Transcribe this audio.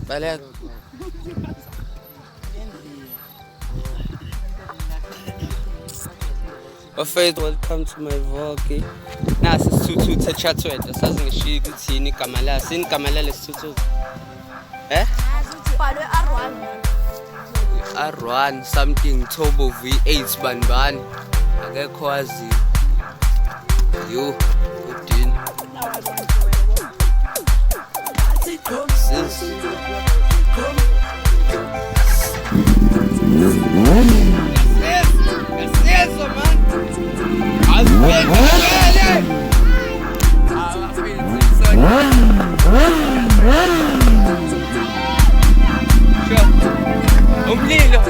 Balek. Bafethu, welcome to my vlog. Nasi isithuthu Chatsworth. Asazi ngishiye ukuthi yini igama laso. Yini igama lalesithuthu? R1 something turbo V8 banibani. Akekho wazi. Yo, udini. Yasiyezwa man. Umlilo.